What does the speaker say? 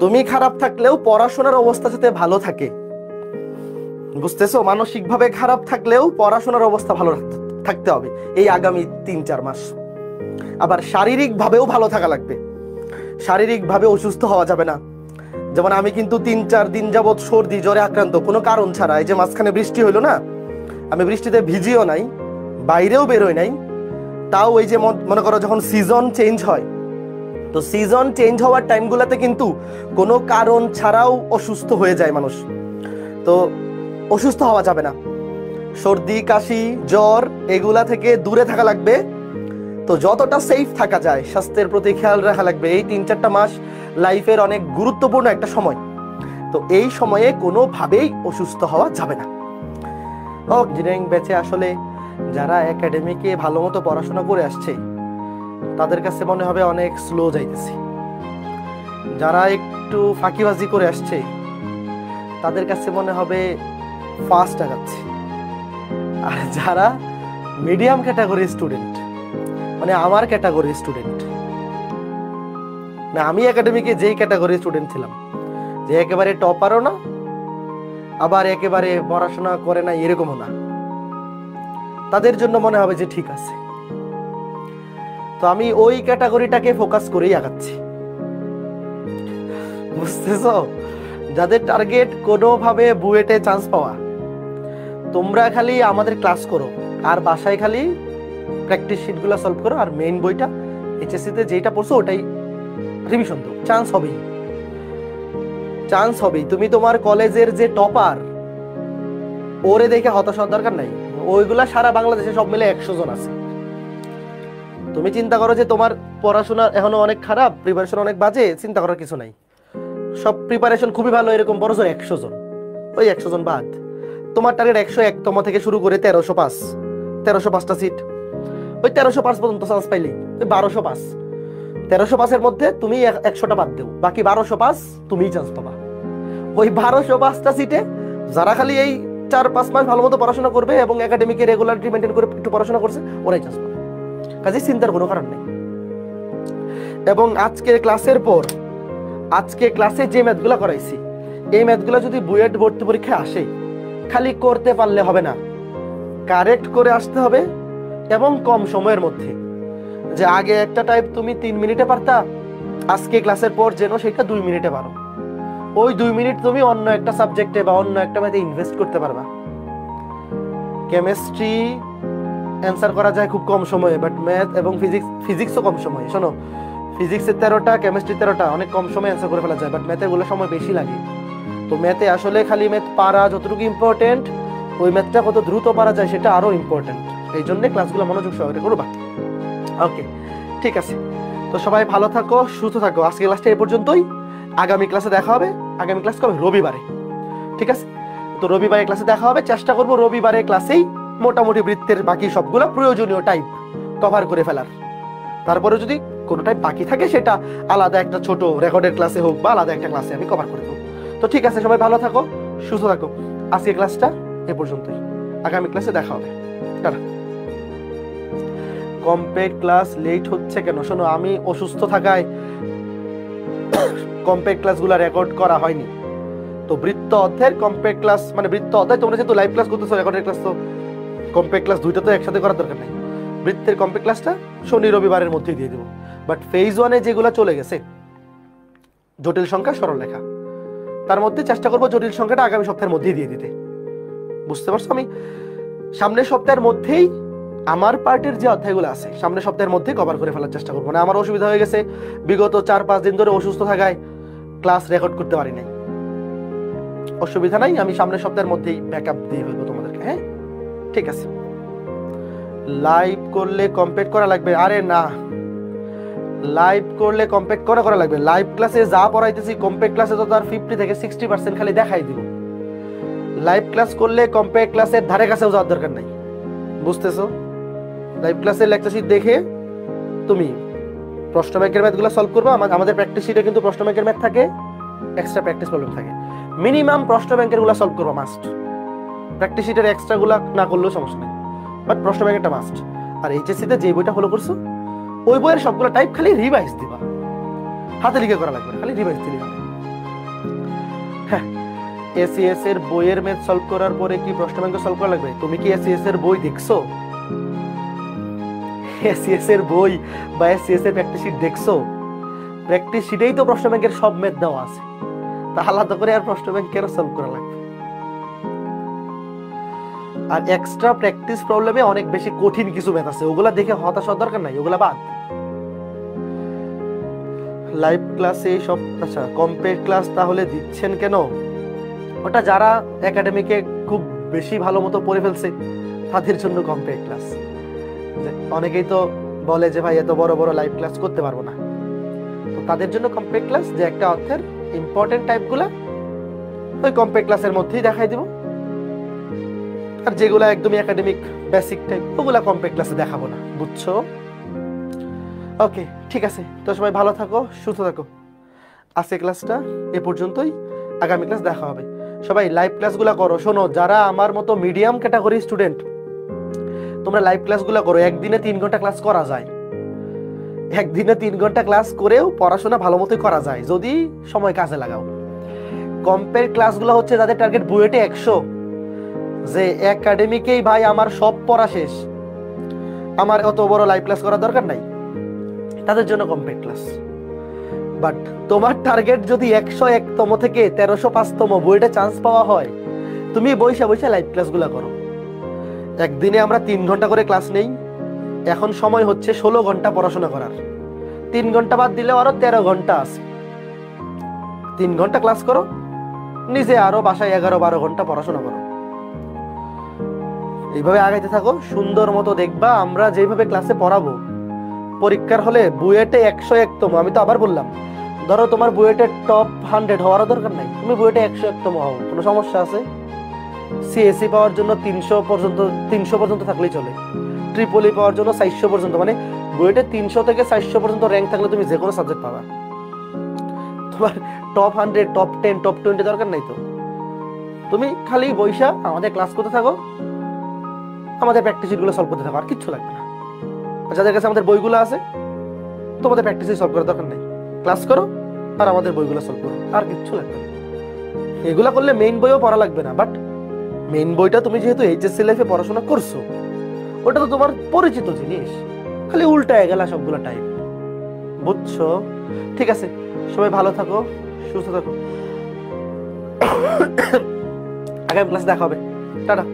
তুমি খারাপ থাকলেও পড়াশোনার অবস্থা যাতে ভালো থাকে, বুঝতেছো? মানসিকভাবে খারাপ থাকলেও পড়াশোনার অবস্থা ভালো থাকতে হবে এই আগামী 3-4 মাস। আবার শারীরিক ভাবেও ভালো থাকা লাগবে, শারীরিক ভাবে অসুস্থ হওয়া যাবে না। যেমন আমি কিন্তু 3-4 দিন যাবৎ সর্দি জ্বরে আক্রান্ত, কোনো কারণ ছাড়া। এই যে মাঝখানে বৃষ্টি হইলো না, আমি বৃষ্টিতে ভিজিও নাই, বাইরেও বেরোই নাই, তাও ওই যে মনে করো যখন সিজন চেঞ্জ হয়, তো সিজন চেঞ্জ হওয়ার টাইমগুলোতে কিন্তু কোনো কারণ ছাড়াও অসুস্থ হয়ে যায় মানুষ। তো অসুস্থ হওয়া যাবে না, সর্দি কাশি জ্বর এগুলা থেকে দূরে থাকা লাগবে। তো যতটা সেফ থাকা যায় স্বাস্থ্যের প্রতি খেয়াল রাখা লাগবে। এই 3-4টা মাস লাইফের অনেক গুরুত্বপূর্ণ একটা সময়, তো এই সময়ে কোনোভাবেই অসুস্থ হওয়া যাবে না। ইঞ্জিনিয়ারিং ব্যাচে আসলে যারা একাডেমিকে ভালো মতো পড়াশোনা করে আসছে তাদের কাছে মনে হবে অনেক স্লো যাইতেছে। যারা একটু ফাঁকিবাজি করে আসছে তাদের কাছে মনে হবে ফাস্ট আগাচ্ছে। আর যারা মিডিয়াম ক্যাটাগরির স্টুডেন্ট, মানে আমার ক্যাটাগরির স্টুডেন্ট না, আমি একাডেমিকে যেই ক্যাটাগরির স্টুডেন্ট ছিলাম, যে একেবারে টপারও না আবার একেবারে পড়াশোনা করে না এরকমও না, তাদের জন্য মনে হবে যে ঠিক আছে। তো আমি ওই ক্যাটাগরিটাকে ফোকাস করেই আগাচ্ছি, বুঝতেছো? যাদের টার্গেট কোনোভাবে বুয়েটে চান্স পাওয়া, তোমরা খালি আমাদের ক্লাস করো আর বাসায় খালি প্র্যাকটিস শিটগুলো সলভ করো, আর মেইন বইটা এইচএসসি তে যেটা পড়ছো ওটাই রিভিশন দাও। চান্স হবেই, চান্স হবেই। তুমি তোমার কলেজের যে টপার ওরে দেখে হতাশ হওয়ার দরকার নাই, ওইগুলা সারা বাংলাদেশে সব মিলে 100 জন আছে। তুমি চিন্তা করো যে তোমার পড়াশোনা এখনো অনেক খারাপ, প্রিপারেশন অনেক বাজে, চিন্তা করার কিছু নাই। সব প্রিপারেশন খুবই ভালো এরকম বড় জোর 100 জন, ওই 100 জন বাদ। তোমার টার্গেট 101 তম থেকে শুরু করে 1305টা সিট, ওই 1305 পর্যন্ত চান্স পাইলেই ওই 1205। 1305-এর মধ্যে তুমি 100টা বাদ দেও, বাকি 1205 তুমিই চান্স পাবা। ওই 1205টা সিটে যারা খালি এই 4-5 মাস ভালো মতো পড়াশোনা করবে এবং একাডেমিকে রেগুলারিটি মেনটেন করে একটু পড়াশোনা করছে, ওরাই চান্স পাবে। কাজে চিন্তার কোনো কারণ নেই। এবং আজকে ক্লাসের পর, আজকে ক্লাসে যে ম্যাথগুলো করাইছি, এই ম্যাথগুলো যদি বুয়েট ভর্তি পরীক্ষায় আসে, খালি করতে পারলে হবে না, কারেক্ট করে আসতে হবে এবং কম সময়ের মধ্যে। যে আগে একটা টাইপ তুমি 3 মিনিটে পারতা, আজকে ক্লাসের পর যেন সেটা 2 মিনিটে পারো। ওই 2 মিনিট তুমি অন্য একটা সাবজেক্টে বা অন্য একটা ম্যাথে ইনভেস্ট করতে পারবা। কেমিস্ট্রি অ্যান্সার করা যায় খুব কম সময়ে, বাট ম্যাথ এবং ফিজিক্সও কম সময়ে। শোনো, ফিজিক্সের 13টা, কেমিস্ট্রি 13টা, অনেক কম সময়ে অ্যান্সার করে ফেলা যায়, বাট ম্যাথের গুলো সময় বেশি লাগে। তো ম্যাথে আসলে খালি ম্যাথ পারা যতটুকু ইম্পর্টেন্ট, ওই ম্যাথটা কত দ্রুত পারা যায় সেটা আরো ইম্পর্টেন্ট। এই জন্য ক্লাসগুলো মনোযোগ সহকারে করবা। ওকে, ঠিক আছে। তো সবাই ভালো থাকো, সুস্থ থাকো। আজকে ক্লাসটা এই পর্যন্তই, আগামী ক্লাসে দেখা হবে। আগামী ক্লাস কবে? রবিবারে, ঠিক আছে? তো রবিবারে ক্লাসে দেখা হবে। চেষ্টা করবো রবিবারে ক্লাসেই মোটামুটি বৃত্তের বাকি সবগুলো প্রয়োজনীয় টাইপ কভার করে ফেলার। তারপরে যদি কোনো টাইপ বাকি থাকে সেটা আলাদা একটা ছোট রেকর্ডের ক্লাসে হোক বা আলাদা একটা ক্লাসে আমি কভার করে দেবো। তো ঠিক আছে, সবাই ভালো থাকো, সুস্থ থাকো। আজকে ক্লাসটা এ পর্যন্তই, আগামী ক্লাসে দেখা হবে। টাটা। কম্পেক্ট ক্লাস লেট হচ্ছে কেন? শোনো, আমি অসুস্থ থাকায় কম্পেক্ট ক্লাসগুলো রেকর্ড করা হয়নি। তো বৃত্ত অধ্যায়ের কম্পেক্ট ক্লাস, মানে বৃত্ত অধ্যায় তোমরা যেহেতু লাইভ ক্লাস করতেছো, রেকর্ডের ক্লাস, তো কম্পেক্ট ক্লাস দুইটা তো একসাথে করার দরকার নেই। বৃত্তের কম্পেক্ট ক্লাসটা শনি রবিবারের মধ্যেই দিয়ে দেবো। বাট ফেজ 1-এ যেগুলো চলে গেছে, জটিল সংখ্যা সরলরেখা, তার মধ্যে চেষ্টা করবো জটিল সংখ্যাটা আগামী সপ্তাহের মধ্যেই দিয়ে দিতে। বুঝতে পারছো? আমি সামনের সপ্তাহের মধ্যেই আমার পার্টের যে অধ্যায়গুলো আছে সামনের সপ্তাহের মধ্যে কভার করে ফেলার চেষ্টা করবো। না, আমার অসুবিধা হয়ে গেছে, বিগত 4-5 দিন ধরে অসুস্থ থাকায় ক্লাস রেকর্ড করতে পারি নাই। অসুবিধা নাই, আমি সামনের সপ্তাহের মধ্যেই ব্যাকআপ দিয়ে ফেলবো তোমাদেরকে। হ্যাঁ, ঠিক আছে। লাইভ করলে কম্পেক্ট করা লাগবে? আরে না, লাইভ করলে কম্পেক্ট করা লাগবে। লাইভ ক্লাসে যা পড়াইতেছি কম্পেক্ট ক্লাসে তো তার 50 থেকে 60% খালি দেখাই দিব। লাইভ ক্লাস করলে কম্পেক্ট ক্লাসের ধারে কাছেও যাওয়ার দরকার নাই, বুঝতেছো? লাইভ ক্লাসের লেকচার শিট দেখে তুমি প্রশ্ন ব্যাংকের ম্যাথগুলো সলভ করবে। আমাদের প্র্যাকটিস শিটে কিন্তু প্রশ্ন ব্যাংকের ম্যাথ থাকে, এক্সট্রা প্র্যাকটিস প্রবলেম থাকে। মিনিমাম প্রশ্ন ব্যাংকের গুলো সলভ করবো মাস্ট। প্র্যাকটিস শিটের এক্সট্রা গুলা না করলেও সমস্যা নেই, বাট প্রশ্ন ব্যাংকেরটা মাস্ট। আর এইচএসসি তে যে বইটা ফলো করছো ওই বইয়ের সবগুলো টাইপ খালি রিভাইজ দিবা, হাতে লিখে করা লাগবে, খালি রিভাইজ দিলে হবে। হ্যাঁ, এসিএস এর বইয়ের ম্যাথ সলভ করার পরে কি প্রশ্ন ব্যাংক সলভ করা লাগবে? তুমি কি এসিএস এর বই দেখছো? এসিএস এর বই বা এসিএস এর প্র্যাকটিস শিট দেখছো? প্র্যাকটিস শিটেই তো প্রশ্ন ব্যাংকের সব ম্যাথ দেওয়া আছে, তা আলাদা করে আর প্রশ্ন ব্যাংক কেন সলভ করা লাগবে? আর এক্সট্রা প্র্যাকটিস প্রবলেমে অনেক বেশি কঠিন কিছু ম্যাথ আছে, ওগুলা দেখে হতাশ হওয়ার দরকার নাই, ওগুলা বাদ। লাইভ ক্লাসে সব, আচ্ছা কম্পেয়ার ক্লাস তাহলে দিচ্ছেন কেন? ওটা যারা একাডেমিকে খুব বেশি ভালো মতো পড়ে ফেলছে তাদের জন্য কম্পেয়ার ক্লাস। অনেকেই তো বলে যে ভাই এত বড় বড় লাইভ ক্লাস করতে পারবো না, তো তাদের জন্য কম্পেয়ার ক্লাস, যে একটা অর্থের ইম্পর্টেন্ট টাইপগুলা ওই কম্পেয়ার ক্লাসের মধ্যেই দেখাই দিব, আর যেগুলা একদমই একাডেমিক বেসিক টাইপ ওগুলা কম্পেয়ার ক্লাসে দেখাবো না, বুঝছো? ওকে, ঠিক আছে, তো সবাই ভালো থাকো, সুস্থ থাকো। আজকে ক্লাসটা এ পর্যন্তই, আগামী ক্লাস দেখা হবে। সবাই লাইভ ক্লাসগুলো করো। শোনো, যারা আমার মতো মিডিয়াম ক্যাটাগরি স্টুডেন্ট, তোমরা লাইভ ক্লাসগুলো করো। একদিনে 3 ঘন্টা ক্লাস করা যায়, একদিনে 3 ঘন্টা ক্লাস করেও পড়াশোনা ভালো মতোই করা যায় যদি সময় কাজে লাগাও। কম্পেয়ার ক্লাসগুলো হচ্ছে যাদের টার্গেট বুয়েটে 100, যে একাডেমিকেই ভাই আমার সব পড়া শেষ, আমার অত বড় লাইভ ক্লাস করার দরকার নাই, তাদের জন্য কম্পেয়ার ক্লাস। বাট তোমার টার্গেট যদি 101তম থেকে 1305তম বুয়েটে চান্স পাওয়া হয়, তুমি বইসা বইসা লাইভ ক্লাসগুলো করো। একদিনে আমরা 3 ঘন্টা করে ক্লাস নেই, এখন সময় হচ্ছে 16 ঘন্টা পড়াশোনা করার। 3 ঘন্টা বাদ দিলে আরো 13 ঘন্টা আছে। 3 ঘন্টা ক্লাস করো, নিজে আরো বাসায় 11-12 ঘন্টা পড়াশোনা করো। এইভাবে আগাইতে থাকো, সুন্দর মতো দেখবা আমরা যেভাবে ক্লাসে পড়াবো, পরীক্ষার হলে বুয়েটে 101তম। আমি তো আবার বললাম, ধরো তোমার বুয়েটে টপ 100 হওয়ারও দরকার নাই, তুমি বুয়েটে 101তম হও, কোনো সমস্যা আছে? সিএসসি পাওয়ার জন্য 300 পর্যন্ত থাকলেই চলে, ট্রিপলি পাওয়ার জন্য 400 পর্যন্ত, মানে বুয়েটে 300 থেকে 400 পর্যন্ত র্যাঙ্ক থাকলে তুমি যে কোনো সাবজেক্ট পাবা। তোমার টপ 100, টপ 10, টপ 20 দরকার নাই তো। তুমি খালি বইসা আমাদের ক্লাস করতে থাকো, আমাদের প্র্যাকটিস শিটগুলো সলভ করতে থাকো, আর কিচ্ছু লাগবে না। যাদের কাছে আমাদের বইগুলো আছে, তোমাদের প্র্যাকটিস সলভ করার দরকার নেই, ক্লাস করো আর আমাদের বইগুলো সলভ করো, আর কিচ্ছু লাগবে না। এগুলা করলে মেইন বইও পড়া লাগবে না, বাট মেইন বইটা তুমি যেহেতু এইচএসসি লাইফে পড়াশোনা করছো, ওটা তো তোমার পরিচিত জিনিস, খালি উল্টায় গেলা সবগুলো টাইপ, বুঝছো? ঠিক আছে, সবাই ভালো থাকো, সুস্থ থাকো, আগামী ক্লাস দেখা হবে, টাটা।